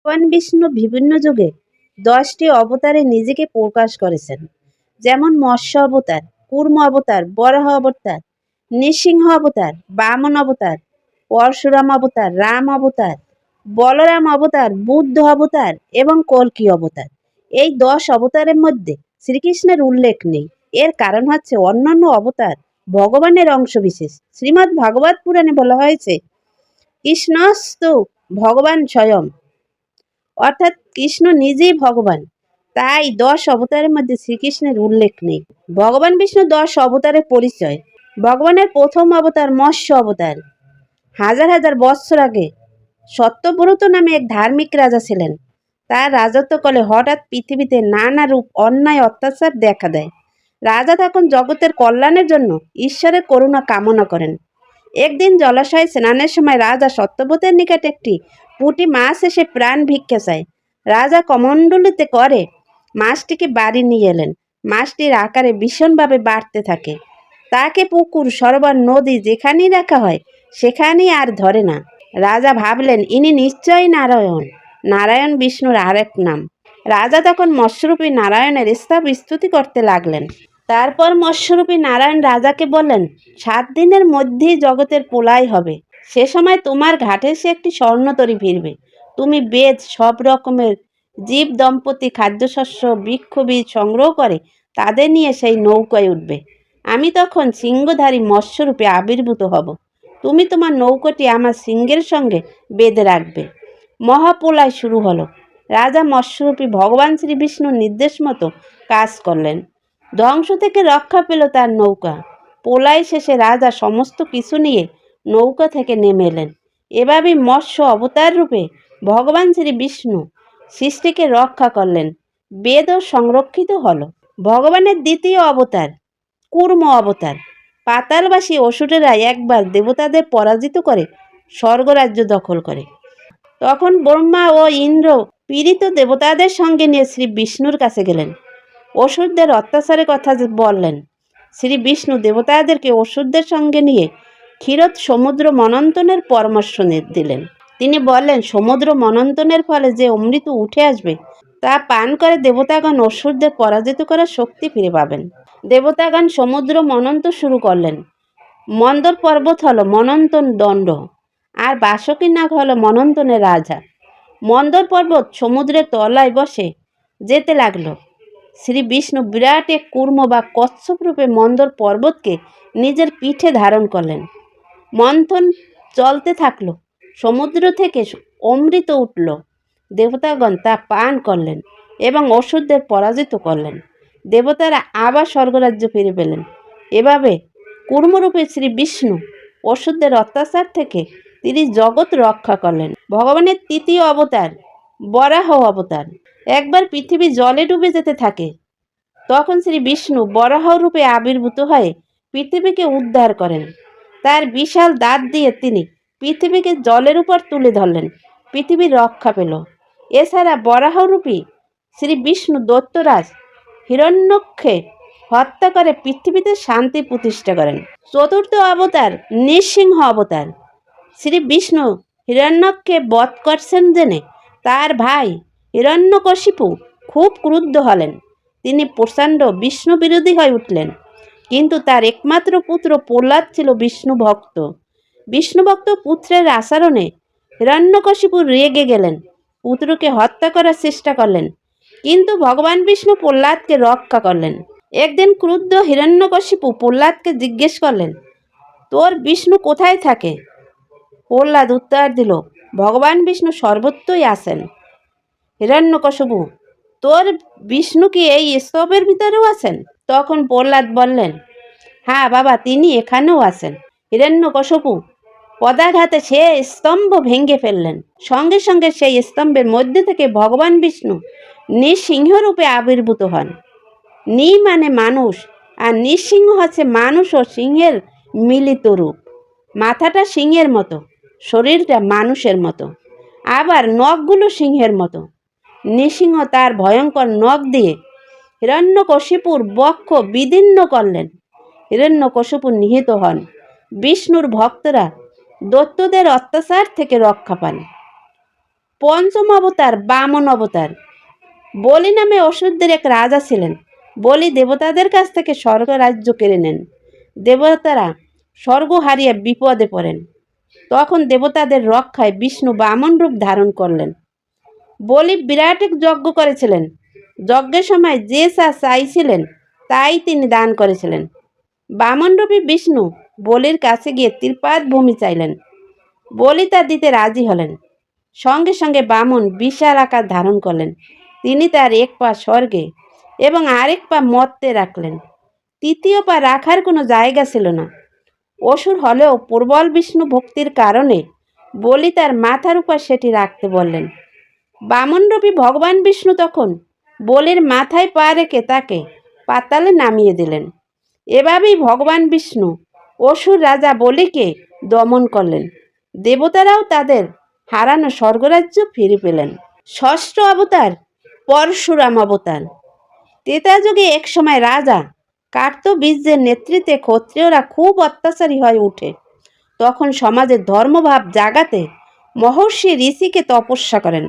ভগবান বিষ্ণু বিভিন্ন যুগে 10টি অবতারে নিজেকে প্রকাশ করেছেন। যেমন মৎস্য অবতার, কূর্ম অবতার, বরাহ অবতার, নৃসিংহ অবতার, বামন অবতার, পরশুরাম অবতার, রাম অবতার, বলরাম অবতার, বুদ্ধ অবতার এবং কল্কি অবতার। এই 10 অবতারের মধ্যে শ্রীকৃষ্ণের উল্লেখ নেই। এর কারণ হচ্ছে অন্যান্য অবতার ভগবানের অংশবিশেষ। শ্রীমদ্ ভাগবত পুরাণে বলা হয়েছে, কৃষ্ণস্তু ভগবান স্বয়ং, অর্থাৎ কৃষ্ণ নিজেই ভগবান। তাই 10 অবতারের মধ্যে শ্রীকৃষ্ণের উল্লেখ নেই। ভগবান বিষ্ণু 10 অবতারের পরিচয়। ভগবানের প্রথম অবতার মৎস্য অবতার। হাজার হাজার বৎসর আগে সত্যব্রত নামে এক ধার্মিক রাজা ছিলেন। তার রাজত্বকালে হঠাৎ পৃথিবীতে নানা রূপ অন্যায় অত্যাচার দেখা দেয়। রাজা তখন জগতের কল্যাণের জন্য ঈশ্বরের করুণা কামনা করেন। একদিন জলাশয়ে স্নানের সময় রাজা সত্যব্রতের নিকট একটি পুঁটি মাছ এসে প্রাণ ভিক্ষা চায়। রাজা কমণ্ডলিতে করে মাছটিকে বাড়ি নিয়ে এলেন। মাছটির আকারে ভীষণভাবে বাড়তে থাকে। তাকে পুকুর, সরোবর, নদী যেখানেই রাখা হয় সেখানেই আর ধরে না। রাজা ভাবলেন, ইনি নিশ্চয়ই নারায়ণ। নারায়ণ বিষ্ণুর আরেক নাম। রাজা তখন মৎস্যরূপী নারায়ণের স্তুতি করতে লাগলেন। তারপর মৎস্যরূপী নারায়ণ রাজাকে বললেন, 7 দিনের মধ্যেই জগতের প্রলয় হবে। সে সময় তোমার ঘাটে এসে একটি স্বর্ণতরী ফিরবে। তুমি বেদ, সব রকমের জীব, দম্পতি, খাদ্যশস্য, বৃক্ষ, বীজ সংগ্রহ করে তাদের নিয়ে সেই নৌকায় উঠবে। আমি তখন সিংহধারী মৎস্যরূপে আবির্ভূত হব। তুমি তোমার নৌকাটি আমার সিংহের সঙ্গে বেঁধে রাখবে। মহাপ্রলয় শুরু হলো। রাজা মৎস্যরূপী ভগবান শ্রী বিষ্ণুর নির্দেশ মতো কাজ করলেন। ধ্বংস থেকে রক্ষা পেল তার নৌকা। প্রলয় শেষে রাজা সমস্ত কিছু নিয়ে নৌকা থেকে নেমে এলেন। এভাবেই মৎস্য অবতার রূপে ভগবান শ্রী বিষ্ণু সৃষ্টিকে রক্ষা করলেন। বেদও সংরক্ষিত হল। ভগবানের দ্বিতীয় অবতার কূর্ম অবতার। পাতালবাসী অসুরেরা একবার দেবতাদের পরাজিত করে স্বর্গরাজ্য দখল করে। তখন ব্রহ্মা ও ইন্দ্র পীড়িত দেবতাদের সঙ্গে নিয়ে শ্রী বিষ্ণুর কাছে গেলেন। অসুরদের অত্যাচারের কথা বললেন। শ্রী বিষ্ণু দেবতাদেরকে অসুরদের সঙ্গে নিয়ে ক্ষীরোদ সমুদ্র মন্থনের পরামর্শ দিলেন। তিনি বললেন, সমুদ্র মন্থনের ফলে যে অমৃত উঠে আসবে তা পান করে দেবতাগণ অসুরদের পরাজিত করার শক্তি ফিরে পাবেন। দেবতাগণ সমুদ্র মন্থন শুরু করলেন। মন্দর পর্বত হলো মন্থন দণ্ড, আর বাসুকী নাগ হলো মন্থনের রাজা। মন্দর পর্বত সমুদ্রের তলায় বসে যেতে লাগলো। শ্রী বিষ্ণু বিরাট এক কূর্ম বা কচ্ছপ রূপে মন্দর পর্বতকে নিজের পিঠে ধারণ করলেন। মন্থন চলতে থাকলো। সমুদ্র থেকে অমৃত উঠল। দেবতাগণ তা পান করলেন এবং অসুরদের পরাজিত করলেন। দেবতারা আবার স্বর্গরাজ্য ফিরে পেলেন। এভাবে কূর্মরূপে শ্রী বিষ্ণু অসুরদের অত্যাচার থেকে তিনি জগৎ রক্ষা করলেন। ভগবানের তৃতীয় অবতার বরাহ অবতার। একবার পৃথিবী জলে ডুবে যেতে থাকে। তখন শ্রী বিষ্ণু বরাহ রূপে আবির্ভূত হয়ে পৃথিবীকে উদ্ধার করেন। তার বিশাল দাঁত দিয়ে তিনি পৃথিবীকে জলের উপর তুলে ধরলেন। পৃথিবী রক্ষা পেল। এছাড়া বরাহরূপী শ্রী বিষ্ণু দৈত্যরাজ হিরণ্যককে হত্যা করে পৃথিবীতে শান্তি প্রতিষ্ঠা করেন। চতুর্থ অবতার নৃসিংহ অবতার। শ্রী বিষ্ণু হিরণ্যককে বধ করছেন জেনে তার ভাই হিরণ্যকশিপু খুব ক্রুদ্ধ হলেন। তিনি প্রচণ্ড বিষ্ণু বিরোধী হয়ে উঠলেন। কিন্তু তার একমাত্র পুত্র প্রহ্লাদ ছিল বিষ্ণু ভক্ত। বিষ্ণু ভক্ত পুত্রের আচরণে হিরণ্যকশিপু রেগে গেলেন। পুত্রকে হত্যা করার চেষ্টা করলেন, কিন্তু ভগবান বিষ্ণু প্রহ্লাদকে রক্ষা করলেন। একদিন ক্রুদ্ধ হিরণ্যকশিপু প্রহ্লাদকে জিজ্ঞেস করলেন, তোর বিষ্ণু কোথায় থাকে? প্রহ্লাদ উত্তর দিল, ভগবান বিষ্ণু সর্বত্রই আছেন। হিরণ্যকশিপু, তোর বিষ্ণু কি এই স্তবের ভিতরেও আছেন? তখন প্রহ্লাদ বললেন, হ্যাঁ বাবা, তিনি এখানেও আছেন। হিরণ্যকশিপু পদাঘাতে সে স্তম্ভ ভেঙে ফেললেন। সঙ্গে সঙ্গে সেই স্তম্ভের মধ্যে থেকে ভগবান বিষ্ণু নৃসিংহরূপে আবির্ভূত হন। নি মানে মানুষ, আর নৃসিংহ হচ্ছে মানুষ ও সিংহের মিলিত রূপ। মাথাটা সিংহের মতো, শরীরটা মানুষের মতো, আবার নখগুলো সিংহের মতো। নৃসিংহ তার ভয়ঙ্কর নখ দিয়ে হিরণ্যকশিপুর বক্ষ বিদীর্ণ করলেন। হিরণ্যকশিপু নিহত হন। বিষ্ণুর ভক্তরা দৈত্যদের অত্যাচার থেকে রক্ষা পান। পঞ্চম অবতার বামন অবতার। বলি নামে অসুরদের এক রাজা ছিলেন। বলি দেবতাদের কাছ থেকে স্বর্গ রাজ্য কেড়ে নেন। দেবতারা স্বর্গ হারিয়ে বিপদে পড়েন। তখন দেবতাদের রক্ষায় বিষ্ণু বামন রূপ ধারণ করলেন। বলি বিরাট এক যজ্ঞ করেছিলেন। যজ্ঞের সময় যে চাইছিলেন তাই তিনি দান করেছিলেন। বামনরূপী বিষ্ণু বলির কাছে গিয়ে ত্রিপাদ ভূমি চাইলেন। বলি তা দিতে রাজি হলেন। সঙ্গে সঙ্গে বামন বিশাল আকার ধারণ করলেন। তিনি তার এক পা স্বর্গে এবং আরেক পা মর্তে রাখলেন। তৃতীয় পা রাখার কোনো জায়গা ছিল না। অসুর হলেও প্রবল বিষ্ণু ভক্তির কারণে বলি তার মাথার উপর সেটি রাখতে বললেন। বামনরূপী ভগবান বিষ্ণু তখন বলির মাথায় পা রেখে তাকে পাতালে নামিয়ে দিলেন। এভাবেই ভগবান বিষ্ণু অসুর রাজা বলিকে দমন করলেন। দেবতারাও তাদের হারানো স্বর্গরাজ্য ফিরে পেলেন। ষষ্ঠ অবতার পরশুরাম অবতার। ত্রেতা যুগে এক সময় রাজা কার্তবীর্যের নেতৃত্বে ক্ষত্রিয়রা খুব অত্যাচারী হয়ে ওঠে। তখন সমাজের ধর্মভাব জাগাতে মহর্ষি ঋষিকে তপস্যা করেন।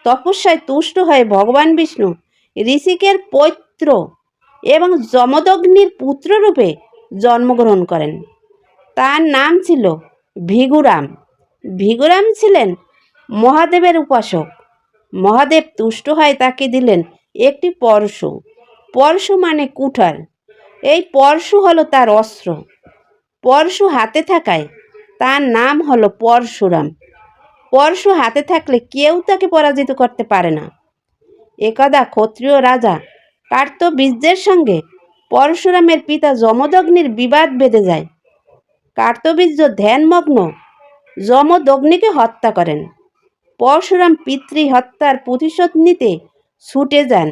তপস্যায় তুষ্ট হয়ে ভগবান বিষ্ণু ঋষিকের পৌত্র এবং যমদগ্নির পুত্ররূপে জন্মগ্রহণ করেন। তার নাম ছিল ভৃগুরাম। ভৃগুরাম ছিলেন মহাদেবের উপাসক। মহাদেব তুষ্ট হয়ে তাকে দিলেন একটি পরশু। পরশু মানে কুঠার। এই পরশু হলো তার অস্ত্র। পরশু হাতে থাকায় তার নাম হলো পরশুরাম। পরশু হাতে থাকলে কেউ তাকে পরাজিত করতে পারে না। একদা ক্ষত্রিয় রাজা কার্তবীর্যের সঙ্গে পরশুরামের পিতা যমদগ্নির বিবাদ বেঁধে যায়। কার্তবীর্য ধ্যানমগ্ন যমদগ্নিকে হত্যা করেন। পরশুরাম পিতৃ হত্যার প্রতিশোধ নিতে ছুটে যান।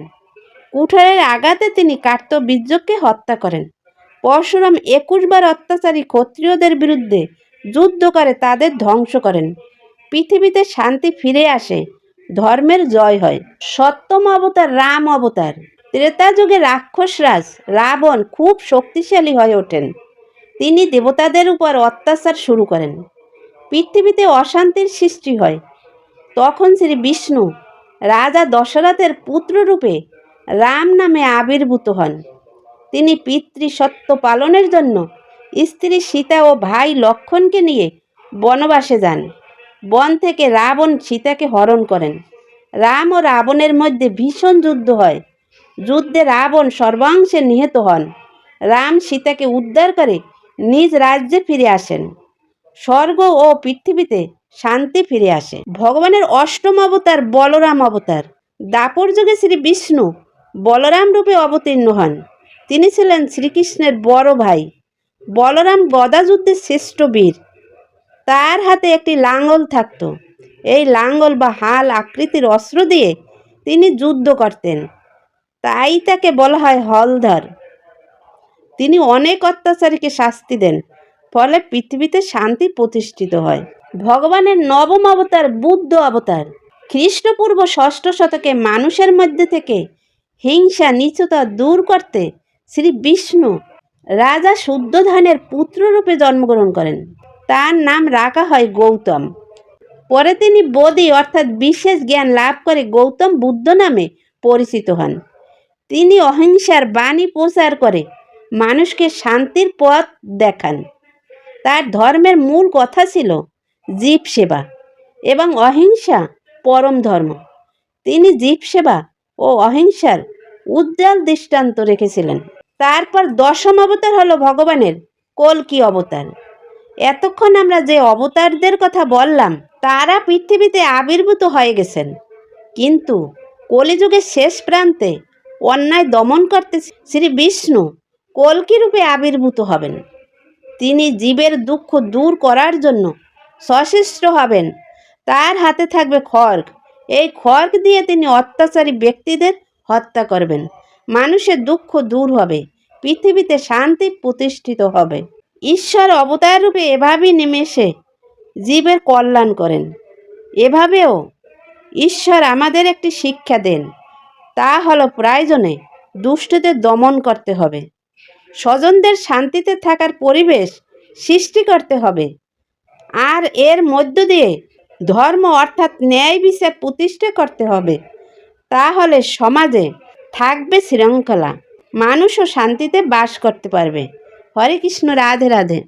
কুঠারের আঘাতে তিনি কার্তবীর্যকে হত্যা করেন। পরশুরাম 21 বার অত্যাচারী ক্ষত্রিয়দের বিরুদ্ধে যুদ্ধ করে তাদের ধ্বংস করেন। পৃথিবীতে শান্তি ফিরে আসে, ধর্মের জয় হয়। সপ্তম অবতার রাম অবতার। ত্রেতা যুগে রাক্ষসরাজ রাবণ খুব শক্তিশালী হয়ে ওঠেন। তিনি দেবতাদের উপর অত্যাচার শুরু করেন। পৃথিবীতে অশান্তির সৃষ্টি হয়। তখন শ্রী বিষ্ণু রাজা দশরথের পুত্ররূপে রাম নামে আবির্ভূত হন। তিনি পিতৃসত্য পালনের জন্য স্ত্রী সীতা ও ভাই লক্ষ্মণকে নিয়ে বনবাসে যান। বন থেকে রাবণ সীতাকে হরণ করেন। রাম ও রাবণের মধ্যে ভীষণ যুদ্ধ হয়। যুদ্ধে রাবণ সর্বাংশে নিহত হন। রাম সীতাকে উদ্ধার করে নিজ রাজ্যে ফিরে আসেন। স্বর্গ ও পৃথিবীতে শান্তি ফিরে আসে। ভগবানের অষ্টম অবতার বলরাম অবতার। দাপর যুগে শ্রী বিষ্ণু বলরাম রূপে অবতীর্ণ হন। তিনি ছিলেন শ্রীকৃষ্ণের বড় ভাই। বলরাম গদাযুদ্ধে শ্রেষ্ঠ বীর। তার হাতে একটি লাঙ্গল থাকত। এই লাঙ্গল বা হাল আকৃতির অস্ত্র দিয়ে তিনি যুদ্ধ করতেন। তাই তাকে বলা হয় হলধর। তিনি অনেক অত্যাচারীকে শাস্তি দেন, ফলে পৃথিবীতে শান্তি প্রতিষ্ঠিত হয়। ভগবানের নবম অবতার বুদ্ধ অবতার। খ্রিস্টপূর্ব 6ষ্ঠ শতকে মানুষের মধ্যে থেকে হিংসা নীচতা দূর করতে শ্রী বিষ্ণু রাজা শুদ্ধোধনের পুত্ররূপে জন্মগ্রহণ করেন। তার নাম রাখা হয় গৌতম। পরে তিনি বোধি অর্থাৎ বিশেষ জ্ঞান লাভ করে গৌতম বুদ্ধ নামে পরিচিত হন। তিনি অহিংসার বাণী প্রচার করে মানুষকে শান্তির পথ দেখান। তার ধর্মের মূল কথা ছিল জীব সেবা এবং অহিংসা পরম ধর্ম। তিনি জীব সেবা ও অহিংসার উজ্জ্বল দৃষ্টান্ত রেখেছিলেন। তারপর দশম অবতার হলো ভগবানের কল্কি অবতার। এতক্ষণ আমরা যে অবতারদের কথা বললাম তারা পৃথিবীতে আবির্ভূত হয়ে গেছেন, কিন্তু কলিযুগের শেষ প্রান্তে অন্যায় দমন করতে শ্রী বিষ্ণু কল্কি রূপে আবির্ভূত হবেন। তিনি জীবের দুঃখ দূর করার জন্য সচেষ্ট হবেন। তার হাতে থাকবে খড়গ। এই খড়গ দিয়ে তিনি অত্যাচারী ব্যক্তিদের হত্যা করবেন। মানুষের দুঃখ দূর হবে, পৃথিবীতে শান্তি প্রতিষ্ঠিত হবে। ঈশ্বর অবতার রূপে এভাবেই নেমে এসে জীবের কল্যাণ করেন। এভাবেও ঈশ্বর আমাদের একটি শিক্ষা দেন, তা হলো প্রয়োজনে দুষ্টদের দমন করতে হবে, স্বজনদের শান্তিতে থাকার পরিবেশ সৃষ্টি করতে হবে, আর এর মধ্য দিয়ে ধর্ম অর্থাৎ ন্যায় বিচার প্রতিষ্ঠা করতে হবে। তাহলে সমাজে থাকবে শৃঙ্খলা, মানুষও শান্তিতে বাস করতে পারবে। হরে কৃষ্ণ, রাধে রাধে।